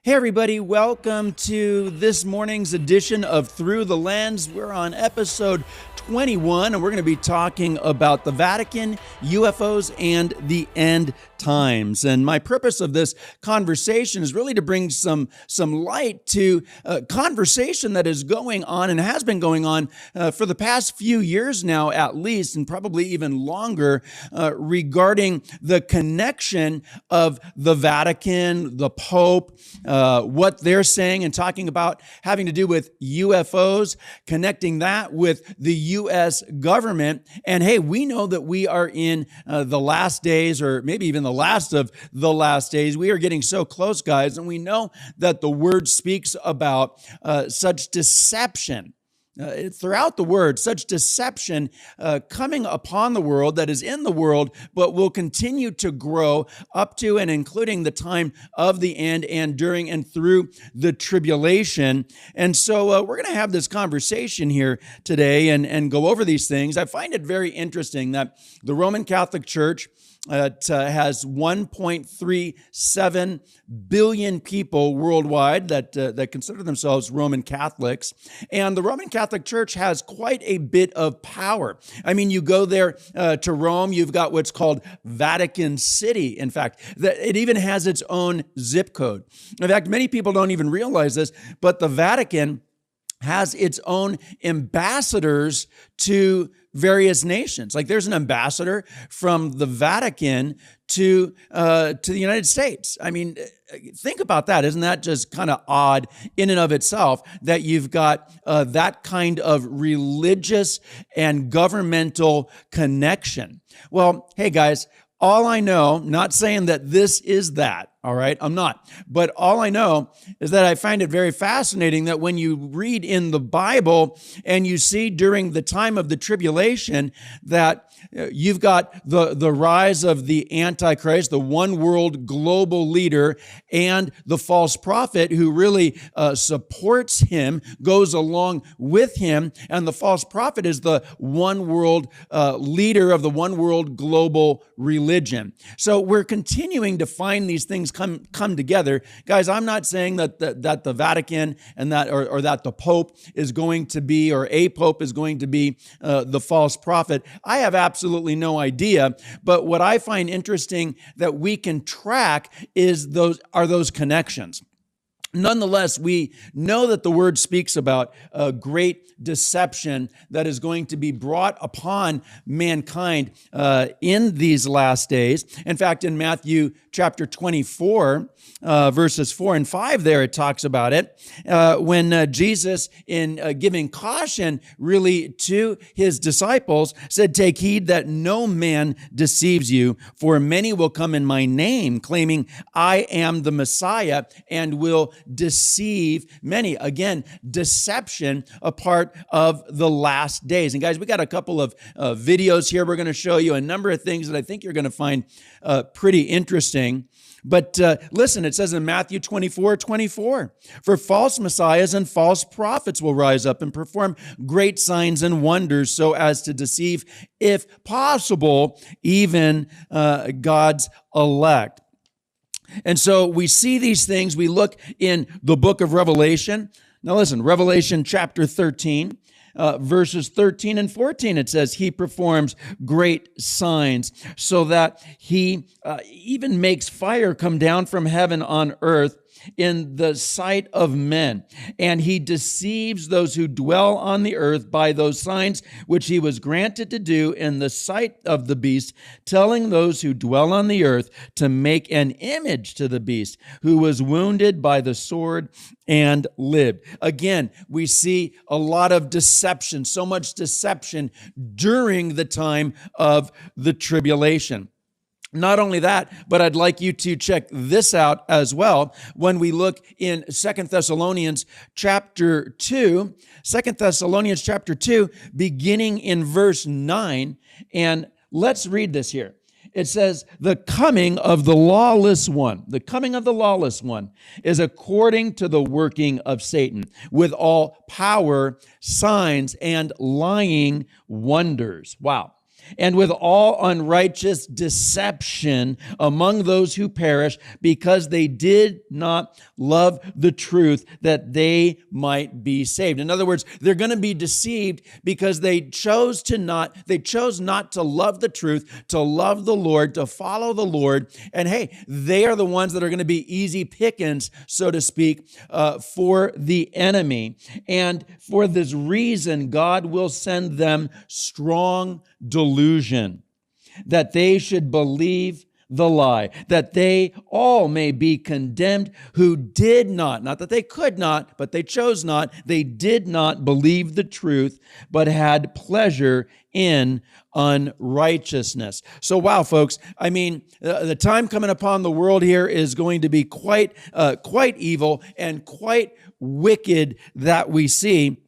Hey everybody, welcome to this morning's edition of Through the Lens. We're on episode 21 and we're going to be talking about the Vatican, UFOs, and the end times. And my purpose of this conversation is really to bring some light to a conversation that is going on and has been going on for the past few years now at least, and probably even longer, regarding the connection of the Vatican, the Pope, what they're saying and talking about having to do with UFOs, connecting that with the U.S. government. And hey, we know that we are in the last days, or maybe even the last of the last days. We are getting so close, guys, and we know that the Word speaks about such deception. Throughout the Word, such deception coming upon the world that is in the world, but will continue to grow up to and including the time of the end and during and through the tribulation. And so we're going to have this conversation here today and go over these things. I find it very interesting that the Roman Catholic Church has 1.37 billion people worldwide that consider themselves Roman Catholics. And the Roman Catholic Church has quite a bit of power. I mean, you go there to Rome, you've got what's called Vatican City. In fact, it even has its own zip code. In fact, many people don't even realize this, but the Vatican has its own ambassadors to various nations. Like there's an ambassador from the Vatican to the United States. I mean, think about that. Isn't that just kind of odd in and of itself that you've got that kind of religious and governmental connection? Well, hey guys, all I know, not saying that this is that, all right? I'm not. But all I know is that I find it very fascinating that when you read in the Bible and you see during the time of the tribulation that you've got the rise of the Antichrist, the one world global leader, and the false prophet who really supports him, goes along with him, and the false prophet is the one world leader of the one world global religion. So we're continuing to find these things come together. Guys, I'm not saying that the Vatican and that or that the Pope is going to be, or a Pope is going to be the false prophet. I have absolutely no idea. But what I find interesting that we can track is those connections. Nonetheless, we know that the Word speaks about a great deception that is going to be brought upon mankind in these last days. In fact, in Matthew chapter 24, verses 4 and 5 there, it talks about it. When Jesus, in giving caution really to his disciples, said, "Take heed that no man deceives you, for many will come in my name, claiming I am the Messiah, and will deceive many." Again, deception, a part of the last days. And guys, we got a couple of videos here. We're going to show you a number of things that I think you're going to find pretty interesting. But listen, it says in Matthew 24:24, "For false messiahs and false prophets will rise up and perform great signs and wonders so as to deceive, if possible, even God's elect." And so we see these things. We look in the book of Revelation. Now listen, Revelation chapter 13, verses 13 and 14, it says, "He performs great signs so that he even makes fire come down from heaven on earth in the sight of men. And he deceives those who dwell on the earth by those signs which he was granted to do in the sight of the beast, telling those who dwell on the earth to make an image to the beast, who was wounded by the sword and lived." Again, we see a lot of deception, so much deception during the time of the tribulation. Not only that, but I'd like you to check this out as well. When we look in 2 Thessalonians chapter 2, 2 Thessalonians chapter 2, beginning in verse 9, and let's read this here. It says, "The coming of the lawless one is according to the working of Satan, with all power, signs, and lying wonders." Wow. and with all unrighteous deception among those who perish, because they did not love the truth, that they might be saved. In other words, they're going to be deceived because they chose not to love the truth, to love the Lord, to follow the Lord. And hey, they are the ones that are going to be easy pickings, so to speak, for the enemy. And for this reason, God will send them strong delusion, that they should believe the lie, that they all may be condemned who did not that they could not, but they chose not, they did not believe the truth, but had pleasure in unrighteousness. So wow, folks, I mean, the time coming upon the world here is going to be quite evil and quite wicked that we see.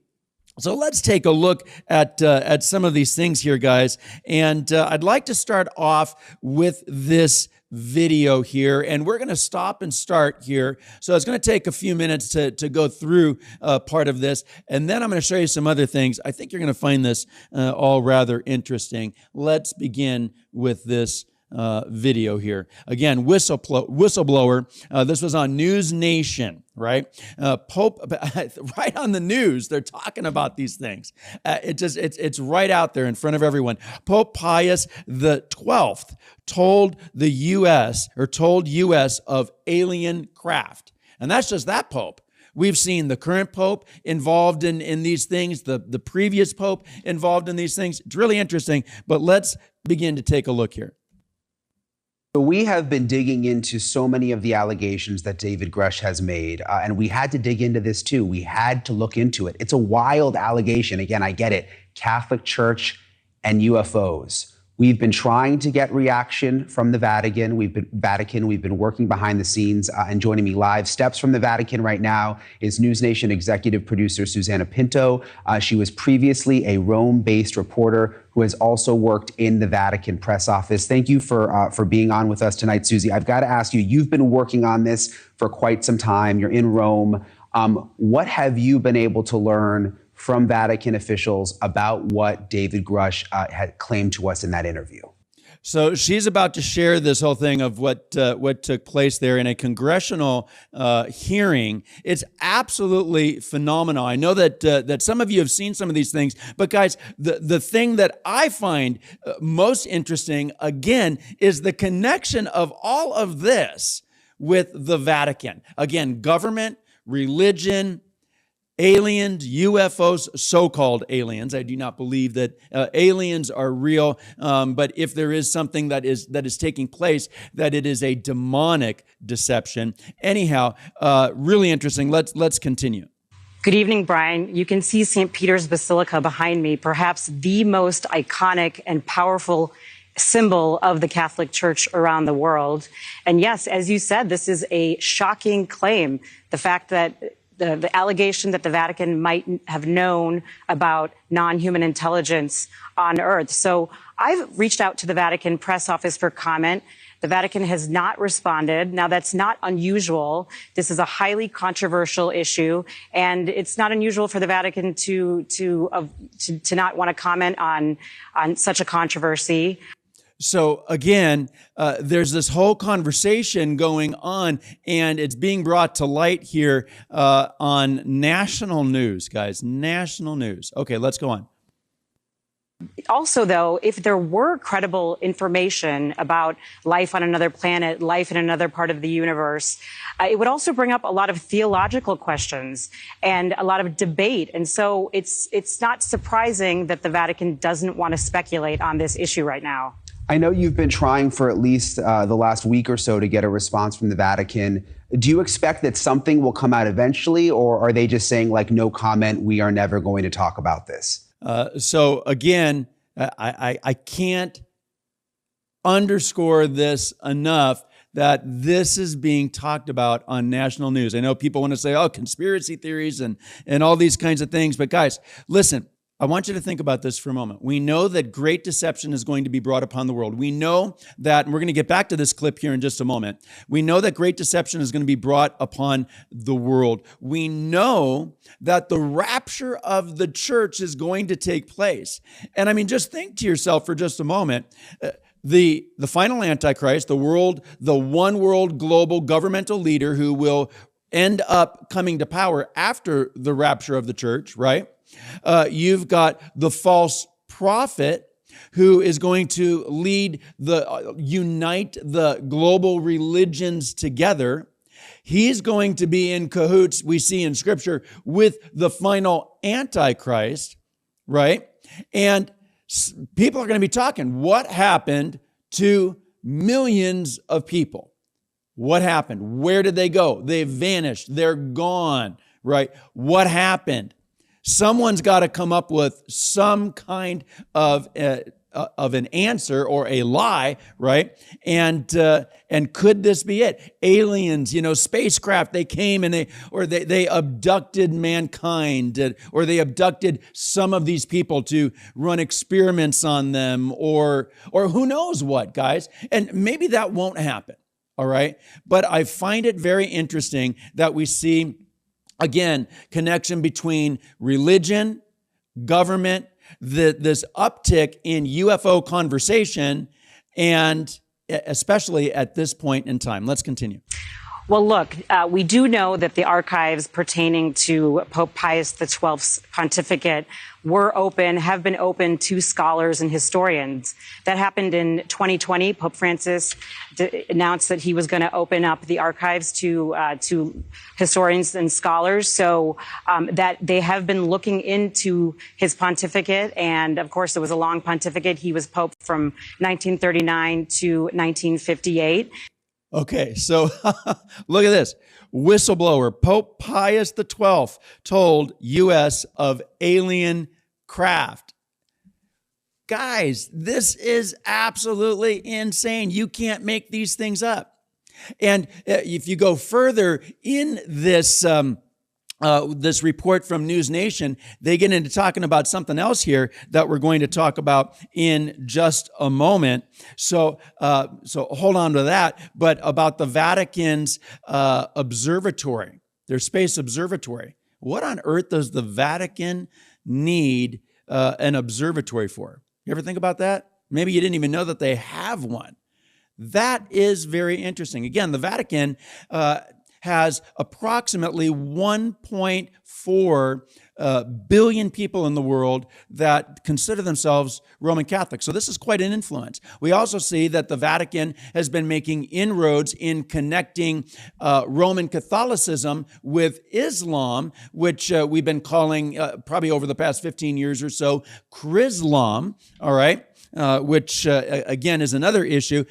So let's take a look at some of these things here, guys. And I'd like to start off with this video here, and we're going to stop and start here. So it's going to take a few minutes to go through part of this, and then I'm going to show you some other things. I think you're going to find this all rather interesting. Let's begin with this video here. Again, whistleblower. This was on News Nation, right? Pope, right on the news. They're talking about these things. It's right out there in front of everyone. Pope Pius the 12th told U.S. of alien craft, and that's just that Pope. We've seen the current Pope involved in these things, the previous Pope involved in these things. It's really interesting, but let's begin to take a look here. So we have been digging into so many of the allegations that David Grush has made, and we had to dig into this too. We had to look into it. It's a wild allegation. Again, I get it. Catholic Church and UFOs. We've been trying to get reaction from the Vatican. We've been working behind the scenes, and joining me live, steps from the Vatican right now, is News Nation executive producer Susanna Pinto. She was previously a Rome-based reporter who has also worked in the Vatican press office. Thank you for being on with us tonight, Susie. I've got to ask you, you've been working on this for quite some time. You're in Rome. What have you been able to learn from Vatican officials about what David Grush had claimed to us in that interview? So she's about to share this whole thing of what took place there in a congressional hearing. It's absolutely phenomenal. I know that some of you have seen some of these things, but guys, the thing that I find most interesting, again, is the connection of all of this with the Vatican. Again, government, religion, aliens, UFOs, so-called aliens. I do not believe that aliens are real, but if there is something that is taking place, that it is a demonic deception. Anyhow, really interesting. Let's continue. Good evening, Brian. You can see St. Peter's Basilica behind me, perhaps the most iconic and powerful symbol of the Catholic Church around the world. And yes, as you said, this is a shocking claim. The fact that the allegation that the Vatican might have known about non-human intelligence on Earth. So I've reached out to the Vatican press office for comment. The Vatican has not responded. Now, that's not unusual. This is a highly controversial issue, and it's not unusual for the Vatican to not want to comment on such a controversy. So again, there's this whole conversation going on, and it's being brought to light here on national news, guys. National news. Okay, let's go on. Also, though, if there were credible information about life on another planet, life in another part of the universe, it would also bring up a lot of theological questions and a lot of debate. And so it's not surprising that the Vatican doesn't want to speculate on this issue right now. I know you've been trying for at least the last week or so to get a response from the Vatican. Do you expect that something will come out eventually, or are they just saying, like, no comment, we are never going to talk about this? So again, I can't underscore this enough, that this is being talked about on national news. I know people want to say, oh, conspiracy theories and all these kinds of things. But guys, listen, I want you to think about this for a moment. We know that great deception is going to be brought upon the world. We know that, and we're going to get back to this clip here in just a moment. We know that great deception is going to be brought upon the world. We know that the rapture of the church is going to take place. And I mean, just think to yourself for just a moment. The final Antichrist, the one world global governmental leader who will end up coming to power after the rapture of the church, right? You've got the false prophet who is going to unite the global religions together. He's going to be in cahoots, we see in Scripture, with the final Antichrist, right? And people are going to be talking, what happened to millions of people? What happened? Where did they go? They vanished. They're gone, right? What happened? Someone's got to come up with some kind of an answer or a lie, right? And could this be it? Aliens, spacecraft, they came and they abducted mankind, or they abducted some of these people to run experiments on them, or who knows what, guys? And maybe that won't happen, all right? But I find it very interesting that we see, again, connection between religion, government, this uptick in UFO conversation, and especially at this point in time. Let's continue. Well, look, we do know that the archives pertaining to Pope Pius XII's pontificate have been open to scholars and historians. That happened in 2020. Pope Francis announced that he was going to open up the archives to historians and scholars. So that they have been looking into his pontificate. And of course, it was a long pontificate. He was Pope from 1939 to 1958. Okay, so look at this. Whistleblower, Pope Pius XII told U.S. of alien craft. Guys, this is absolutely insane. You can't make these things up. And if you go further in this report from News Nation, they get into talking about something else here that we're going to talk about in just a moment. So hold on to that. But about the Vatican's observatory, their space observatory. What on earth does the Vatican need an observatory for? You ever think about that? Maybe you didn't even know that they have one. That is very interesting. Again, the Vatican has approximately 1.4 billion people in the world that consider themselves Roman Catholic. So this is quite an influence. We also see that the Vatican has been making inroads in connecting Roman Catholicism with Islam, which we've been calling probably over the past 15 years or so, Chrislam, all right, which again is another issue.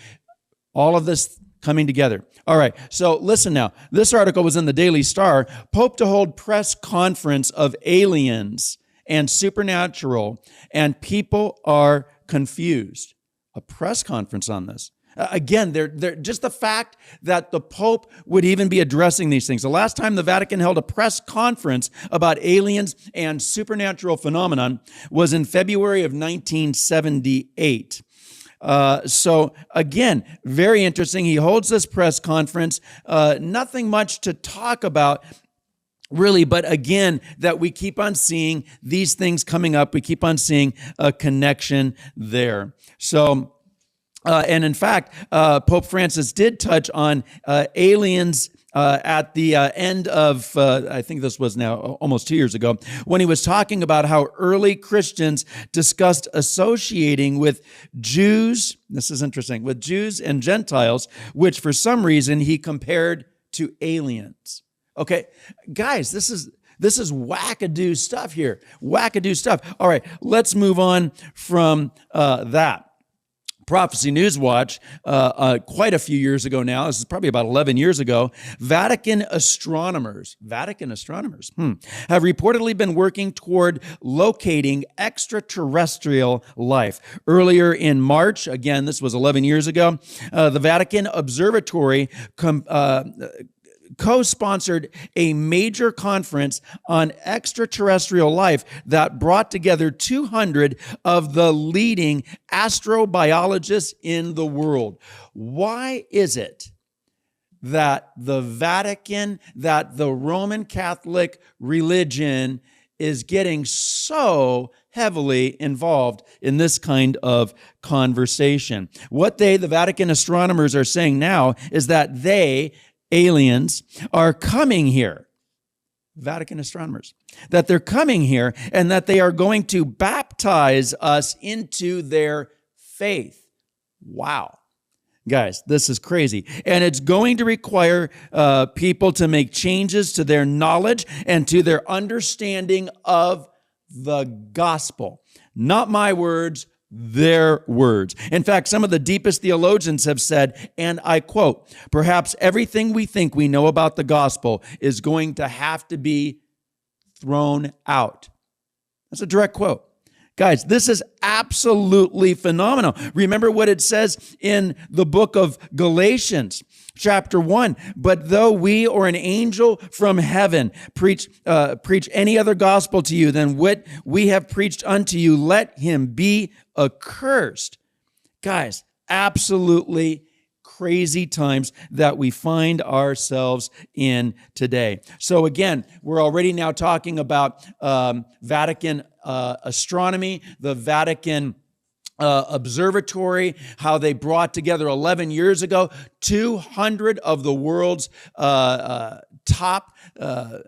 All of this coming together. All right, so listen now. This article was in the Daily Star. Pope to hold press conference of aliens and supernatural, and people are confused. A press conference on this. Again, they're just the fact that the Pope would even be addressing these things. The last time the Vatican held a press conference about aliens and supernatural phenomenon was in February of 1978. So again, very interesting. He holds this press conference, nothing much to talk about really, but again, that we keep on seeing these things coming up. We keep on seeing a connection there. So, and in fact, Pope Francis did touch on aliens at the end of, I think this was now almost 2 years ago, when he was talking about how early Christians discussed associating with Jews, this is interesting, with Jews and Gentiles, which for some reason he compared to aliens. Okay, guys, this is wackadoo stuff here, wackadoo stuff. All right, let's move on from that. Prophecy Newswatch, quite a few years ago now, this is probably about 11 years ago, Vatican astronomers have reportedly been working toward locating extraterrestrial life. Earlier in March, again, this was 11 years ago, the Vatican Observatory co-sponsored a major conference on extraterrestrial life that brought together 200 of the leading astrobiologists in the world. Why is it that the Vatican, that the Roman Catholic religion is getting so heavily involved in this kind of conversation? What the Vatican astronomers are saying now is that aliens, are coming here. Vatican astronomers, that they're coming here and that they are going to baptize us into their faith. Wow. Guys, this is crazy. And it's going to require people to make changes to their knowledge and to their understanding of the gospel. Not my words, their words. In fact, some of the deepest theologians have said, and I quote, "Perhaps everything we think we know about the gospel is going to have to be thrown out." That's a direct quote. Guys, this is absolutely phenomenal. Remember what it says in the book of Galatians, chapter 1. "But though we or an angel from heaven preach any other gospel to you than what we have preached unto you, let him be accursed." Guys, absolutely crazy times that we find ourselves in today. So again, we're already now talking about Vatican astronomy, the Vatican observatory, how they brought together 11 years ago 200 of the world's top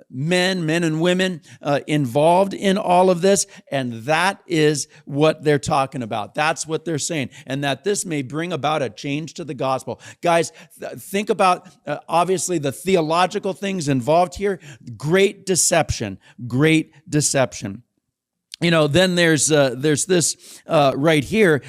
men and women involved in all of this. And that is what they're talking about. That's what they're saying. And that this may bring about a change to the gospel. Guys, think about, obviously, the theological things involved here. Great deception. Great deception. You know, then there's this right here,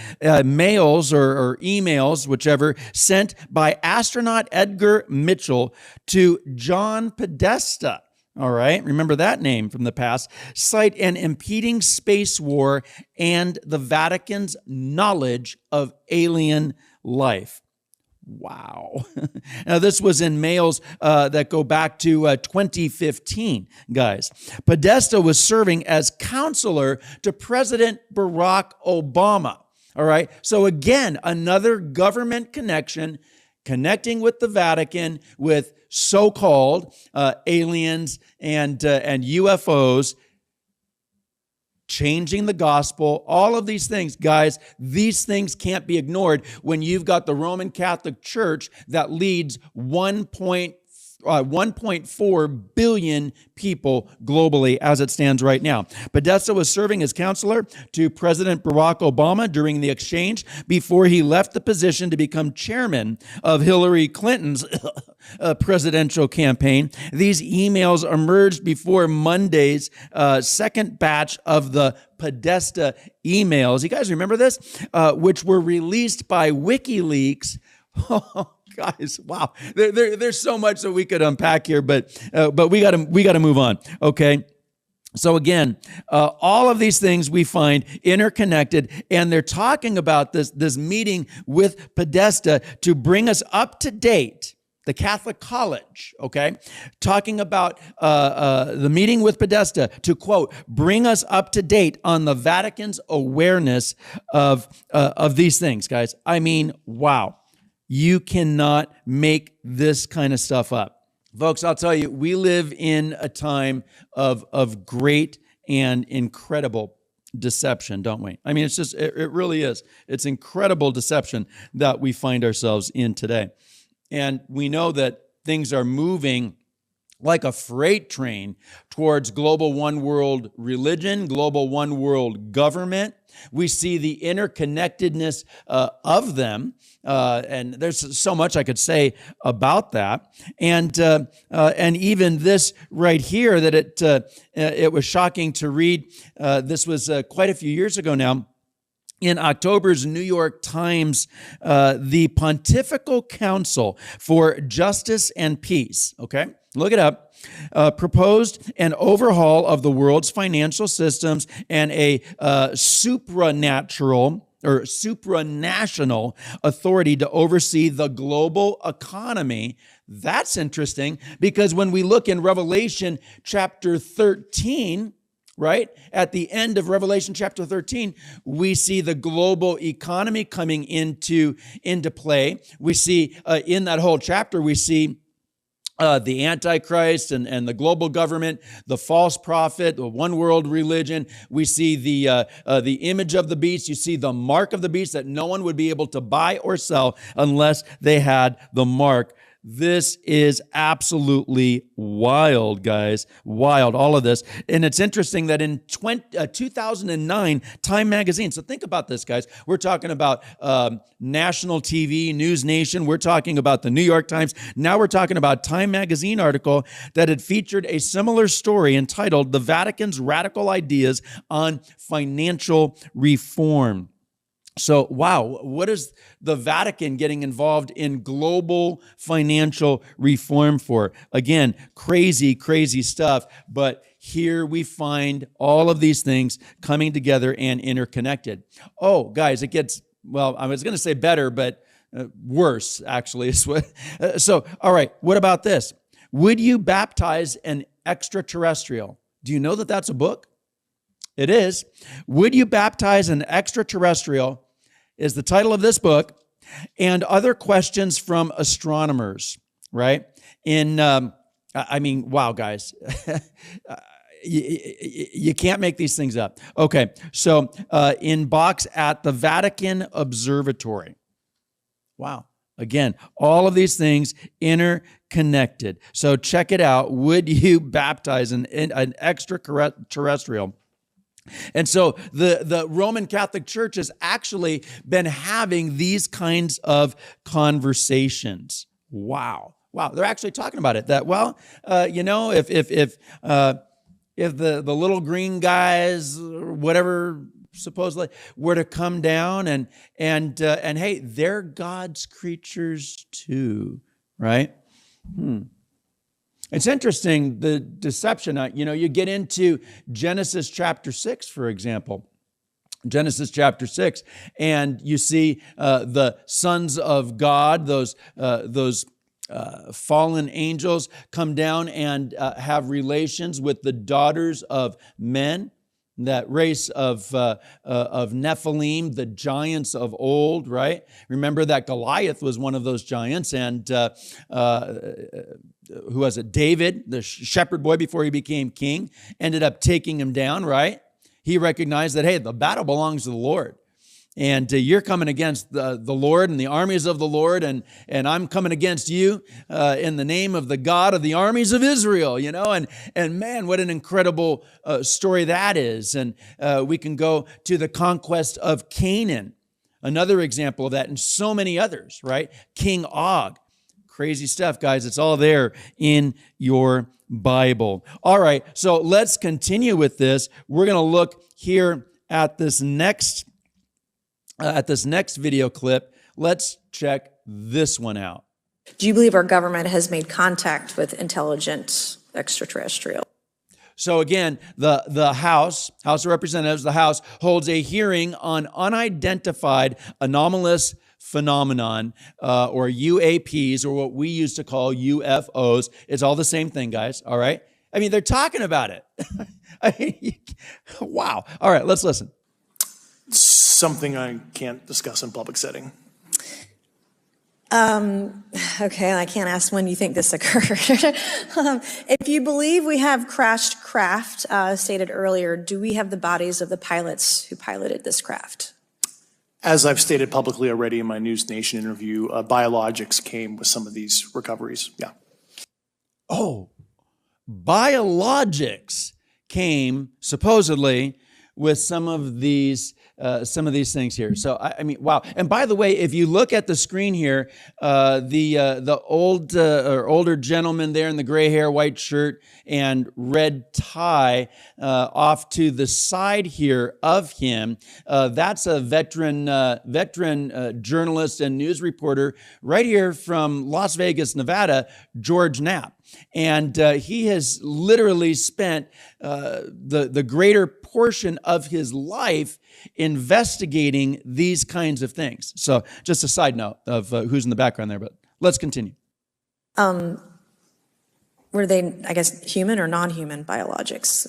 mails or emails, whichever, sent by astronaut Edgar Mitchell to John Podesta. All right, remember that name from the past. Cite an impeding space war and the Vatican's knowledge of alien life. Wow. Now, this was in mails that go back to 2015, guys. Podesta was serving as counselor to President Barack Obama. All right. So again, another government connection, connecting with the Vatican, with so-called aliens and UFOs, changing the gospel, all of these things. Guys, these things can't be ignored when you've got the Roman Catholic Church that leads 1.4 billion people globally as it stands right now. Podesta was serving as counselor to President Barack Obama during the exchange before he left the position to become chairman of Hillary Clinton's presidential campaign. These emails emerged before Monday's second batch of the Podesta emails. You guys remember this? Which were released by WikiLeaks. Guys, wow. There's so much that we could unpack here, but we gotta move on. Okay. So again, all of these things we find interconnected, and they're talking about this meeting with Podesta to bring us up to date. The Catholic College, okay, talking about the meeting with Podesta to, quote, bring us up to date on the Vatican's awareness of these things, guys. I mean, wow. You cannot make this kind of stuff up. Folks, I'll tell you, we live in a time of great and incredible deception, don't we? I mean, it's just, it really is. It's incredible deception that we find ourselves in today. And we know that things are moving like a freight train towards global one world religion, global one world government. We see the interconnectedness of them, and there's so much I could say about that. And even this right here, that it was shocking to read. This was quite a few years ago now. In October's New York Times, the Pontifical Council for Justice and Peace, okay, look it up, proposed an overhaul of the world's financial systems and a supranatural, or supranational authority to oversee the global economy. That's interesting, because when we look in Revelation chapter 13, right, at the end of Revelation chapter 13, we see the global economy coming into play. We see in that whole chapter, we see the Antichrist and the global government, the false prophet, the one world religion. We see the image of the beast. You see the mark of the beast that no one would be able to buy or sell unless they had the mark. This is absolutely wild, guys. Wild, all of this. And it's interesting that in 2009, Time Magazine, so think about this, guys. We're talking about national TV, News Nation. We're talking about the New York Times. Now we're talking about Time Magazine article that had featured a similar story entitled "The Vatican's Radical Ideas on Financial Reform." So, wow, what is the Vatican getting involved in global financial reform for? Again, crazy, crazy stuff. But here we find all of these things coming together and interconnected. Oh, guys, it gets, well, I was going to say better, but worse, actually. Is what. So, all right, what about this? Would you baptize an extraterrestrial? Do you know that that's a book? It is. Would you baptize an extraterrestrial is the title of this book, and other questions from astronomers, right? I mean, wow, guys. You can't make these things up. Okay, so in box at the Vatican Observatory. Wow. Again, all of these things interconnected. So check it out. Would you baptize an extraterrestrial? And so the Roman Catholic Church has actually been having these kinds of conversations. Wow. Wow. They're actually talking about it that, well, if the little green guys, or whatever, supposedly were to come down and hey, they're God's creatures too, right? It's interesting, the deception. You get into Genesis chapter 6, for example. Genesis chapter 6, and you see the sons of God, those fallen angels, come down and have relations with the daughters of men. That race of Nephilim, the giants of old, right? Remember that Goliath was one of those giants, and who was it? David, the shepherd boy before he became king, ended up taking him down, right? He recognized that, hey, the battle belongs to the Lord. And you're coming against the Lord and the armies of the Lord, and I'm coming against you in the name of the God of the armies of Israel, and man, what an incredible story that is. And we can go to the conquest of Canaan, another example of that, and so many others, right? King Og. Crazy stuff, guys. It's all there in your Bible. All right, so let's continue with this. We're going to look here at this next video clip. Let's check this one out. Do you believe our government has made contact with intelligent extraterrestrial? So again, the House of Representatives, the House holds a hearing on unidentified anomalous phenomenon, or UAPs, or what we used to call UFOs. It's all the same thing, guys, all right? I mean, they're talking about it. Wow. All right, let's listen. Something I can't discuss in public setting. Okay, I can't ask when you think this occurred. If you believe we have crashed craft, stated earlier, do we have the bodies of the pilots who piloted this craft? As I've stated publicly already in my News Nation interview, biologics came with some of these recoveries. Yeah. Oh, biologics came supposedly with some of these things here. So I mean, wow! And by the way, if you look at the screen here, the older gentleman there in the gray hair, white shirt, and red tie off to the side here of him, that's a veteran journalist and news reporter right here from Las Vegas, Nevada, George Knapp. And he has literally spent the greater portion of his life investigating these kinds of things. So just a side note of who's in the background there, but let's continue. Were they, I guess, human or non-human biologics?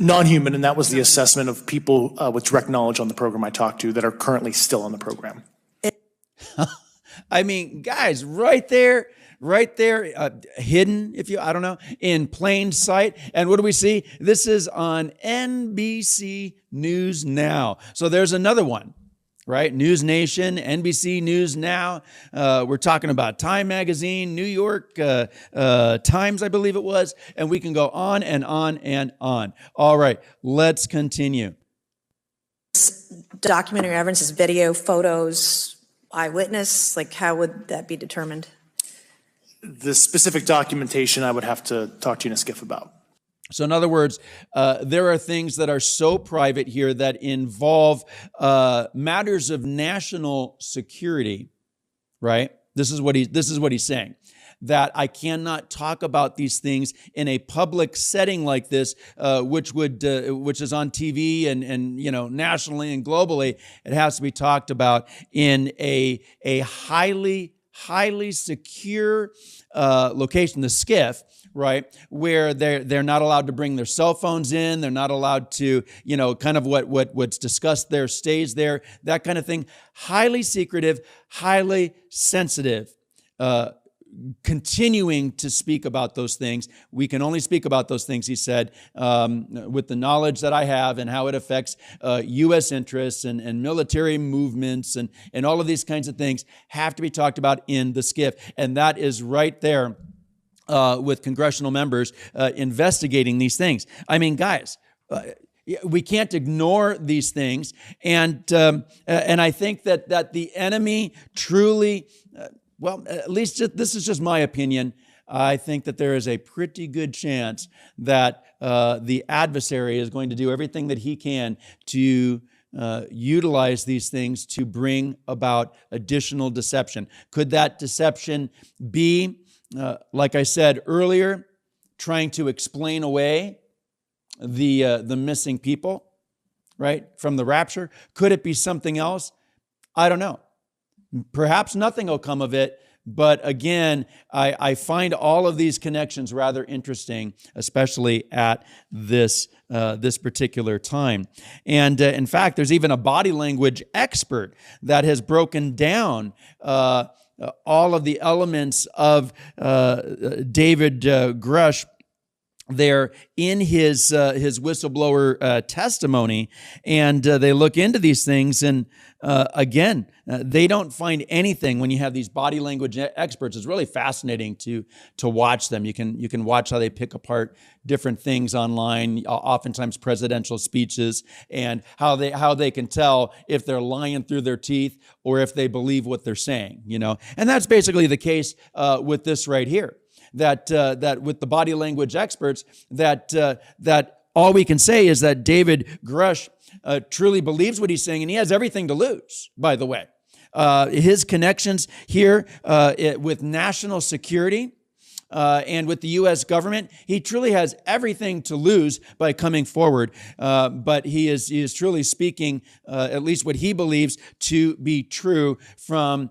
Non-human, and that was the assessment of people with direct knowledge on the program I talked to that are currently still on the program. I mean, guys, right there, hidden, I don't know, in plain sight. And what do we see? This is on NBC News Now. So there's another one, right? News Nation, NBC News Now. We're talking about Time Magazine, New York Times, I believe it was. And we can go on and on and on. All right, let's continue. Documentary evidence is video, photos, eyewitness. Like, how would that be determined? The specific documentation I would have to talk to you in a skiff about. So in other words, there are things that are so private here that involve matters of national security, right? This is what he's saying, that I cannot talk about these things in a public setting like this, which is on TV and nationally and globally. It has to be talked about in a highly secure location, the skiff, right, where they're not allowed to bring their cell phones in. They're not allowed to, kind of what's discussed there stays there, that kind of thing. Highly secretive, highly sensitive. Continuing to speak about those things. We can only speak about those things, he said, with the knowledge that I have and how it affects U.S. interests and military movements and all of these kinds of things have to be talked about in the skiff. And that is right there with congressional members investigating these things. I mean, guys, we can't ignore these things. And I think that the enemy truly... well, at least this is just my opinion. I think that there is a pretty good chance that the adversary is going to do everything that he can to utilize these things to bring about additional deception. Could that deception be, like I said earlier, trying to explain away the missing people, right, from the rapture? Could it be something else? I don't know. Perhaps nothing will come of it, but again, I find all of these connections rather interesting, especially at this particular time. And in fact, there's even a body language expert that has broken down all of the elements of David Grush there in his whistleblower testimony, and they look into these things, and again, they don't find anything. When you have these body language experts, it's really fascinating to watch them. You can watch how they pick apart different things online, oftentimes presidential speeches, and how they can tell if they're lying through their teeth or if they believe what they're saying. And that's basically the case with this right here. That with the body language experts, that all we can say is that David Grush truly believes what he's saying, and he has everything to lose, by the way. His connections here with national security and with the U.S. government, he truly has everything to lose by coming forward. But he is truly speaking, at least what he believes to be true from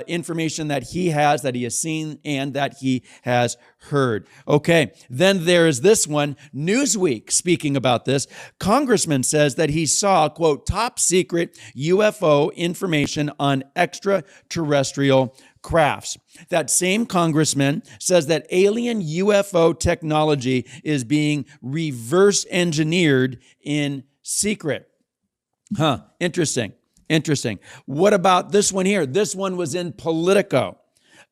information that he has seen, and that he has heard. Okay, then there is this one. Newsweek, speaking about this, congressman says that he saw, quote, top secret UFO information on extraterrestrial crafts. That same congressman says that alien UFO technology is being reverse engineered in secret. Interesting. What about this one here? This one was in Politico.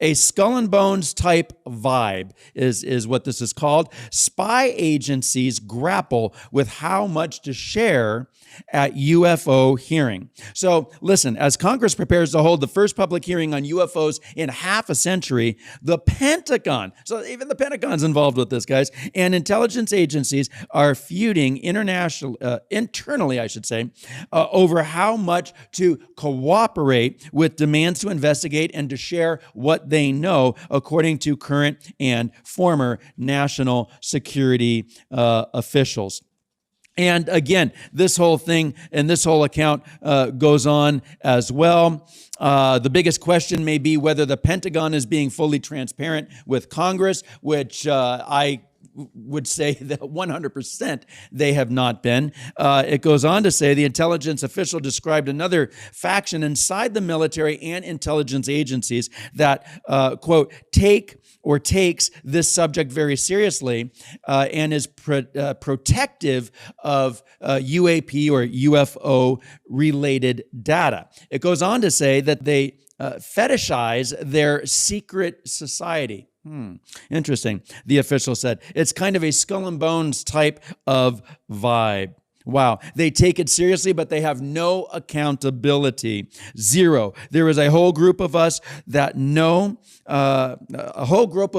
A skull and bones type vibe is what this is called. Spy agencies grapple with how much to share at UFO hearing. So listen, as Congress prepares to hold the first public hearing on UFOs in half a century, the Pentagon, so even the Pentagon's involved with this, guys, and intelligence agencies are feuding internally, I should say, over how much to cooperate with demands to investigate and to share what they know, according to current and former national security officials. And again, this whole thing and this whole account goes on as well. The biggest question may be whether the Pentagon is being fully transparent with Congress, which I would say that 100% they have not been. It goes on to say the intelligence official described another faction inside the military and intelligence agencies that, quote, takes this subject very seriously and is protective of UAP or UFO related data. It goes on to say that they fetishize their secret society. Interesting, the official said. It's kind of a skull and bones type of vibe. Wow. They take it seriously, but they have no accountability. Zero. There is a whole group of us that know, a whole group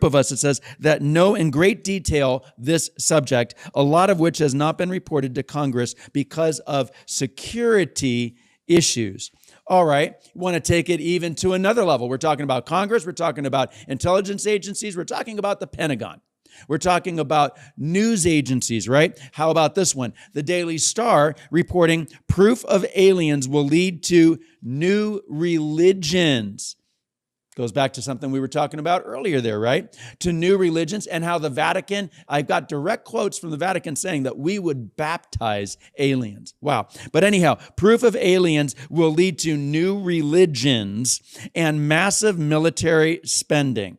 of us, it says, that know in great detail this subject, a lot of which has not been reported to Congress because of security issues. All right, want to take it even to another level. We're talking about Congress, we're talking about intelligence agencies, we're talking about the Pentagon. We're talking about news agencies, right? How about this one? The Daily Star reporting proof of aliens will lead to new religions. Goes back to something we were talking about earlier there, right? To new religions, and how the Vatican, I've got direct quotes from the Vatican saying that we would baptize aliens. Wow. But anyhow, proof of aliens will lead to new religions and massive military spending.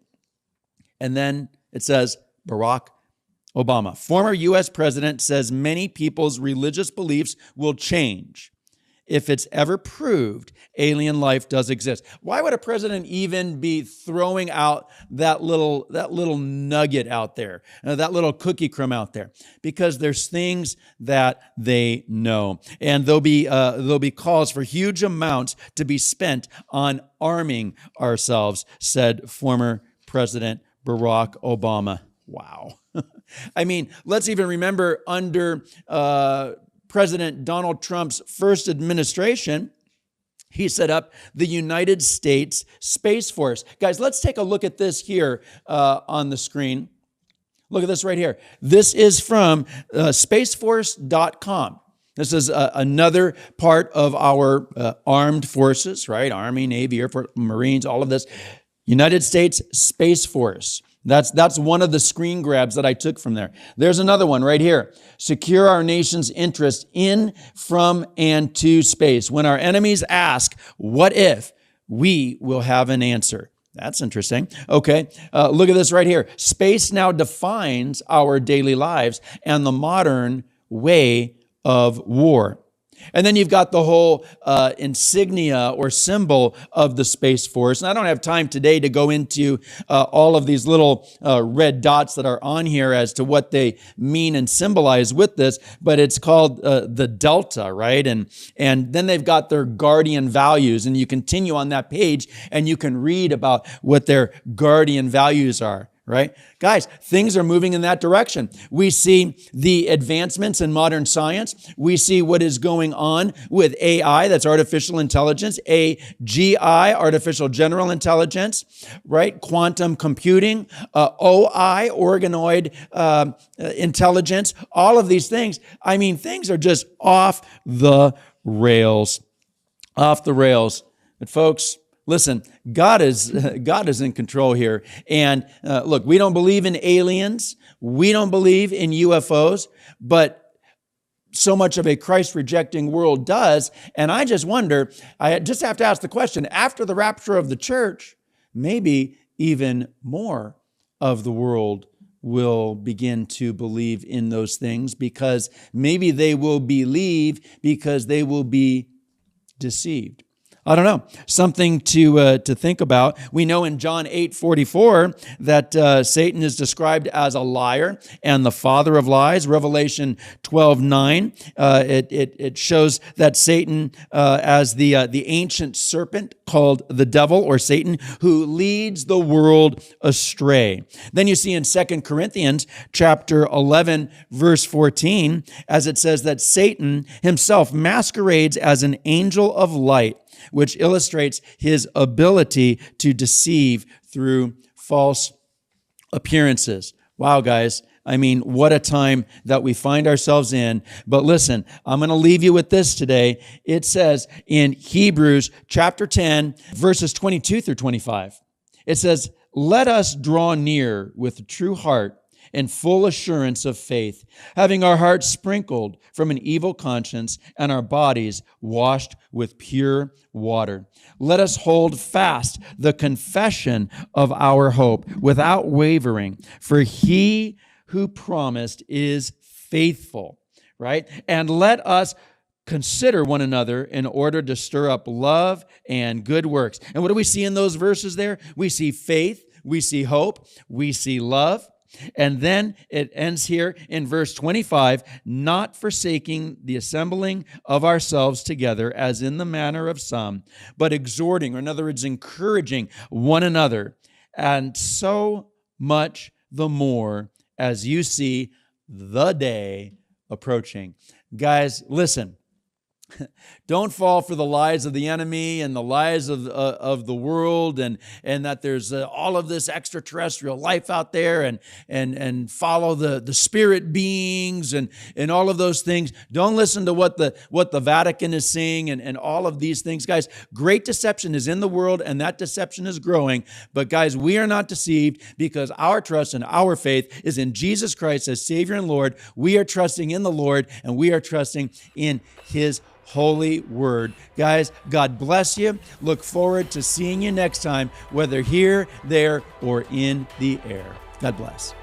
And then it says, Barack Obama, former U.S. president, says many people's religious beliefs will change if it's ever proved alien life does exist. Why would a president even be throwing out that little nugget out there, that little cookie crumb out there? Because there's things that they know, and there'll be calls for huge amounts to be spent on arming ourselves, said former President Barack Obama. Wow. I mean, let's even remember under President Donald Trump's first administration, he set up the United States Space Force. Guys, let's take a look at this here on the screen. Look at this right here. This is from spaceforce.com. This is another part of our armed forces, right? Army, Navy, Air Force, Marines, all of this. United States Space Force. That's one of the screen grabs that I took from there. There's another one right here. Secure our nation's interest in, from, and to space. When our enemies ask, what if, we will have an answer. That's interesting. Okay, look at this right here. Space now defines our daily lives and the modern way of war. And then you've got the whole insignia or symbol of the Space Force. And I don't have time today to go into all of these little red dots that are on here as to what they mean and symbolize with this, but it's called the Delta, right? And then they've got their guardian values, and you continue on that page and you can read about what their guardian values are. Right? Guys, things are moving in that direction. We see the advancements in modern science. We see what is going on with AI, that's artificial intelligence, AGI, artificial general intelligence, right? Quantum computing, OI, organoid intelligence, all of these things. I mean, things are just off the rails. Off the rails. But folks, listen, God is in control here. And look, we don't believe in aliens. We don't believe in UFOs, but so much of a Christ-rejecting world does. And I just wonder, I just have to ask the question, after the rapture of the church, maybe even more of the world will begin to believe in those things, because maybe they will believe because they will be deceived. I don't know, something to think about. We know in John 8:44 that Satan is described as a liar and the father of lies. Revelation 12:9, it shows that Satan as the ancient serpent called the devil or Satan, who leads the world astray. Then you see in 2 Corinthians chapter 11, verse 14, as it says that Satan himself masquerades as an angel of light, which illustrates his ability to deceive through false appearances. Wow, guys, I mean, what a time that we find ourselves in. But listen, I'm going to leave you with this today. It says in Hebrews chapter 10, verses 22 through 25, it says, "Let us draw near with a true heart and full assurance of faith, having our hearts sprinkled from an evil conscience and our bodies washed with pure water. Let us hold fast the confession of our hope without wavering, for he who promised is faithful," right? "And let us consider one another in order to stir up love and good works." And what do we see in those verses there? We see faith, we see hope, we see love. And then it ends here in verse 25, "Not forsaking the assembling of ourselves together as in the manner of some, but exhorting," or in other words, encouraging one another, "and so much the more as you see the day approaching." Guys, listen. Don't fall for the lies of the enemy and the lies of the world, and that there's all of this extraterrestrial life out there, and follow the spirit beings and all of those things. Don't listen to what the Vatican is saying and all of these things. Guys, great deception is in the world, and that deception is growing. But guys, we are not deceived, because our trust and our faith is in Jesus Christ as Savior and Lord. We are trusting in the Lord, and we are trusting in His holy word. Guys, God bless you. Look forward to seeing you next time, whether here, there, or in the air. God bless.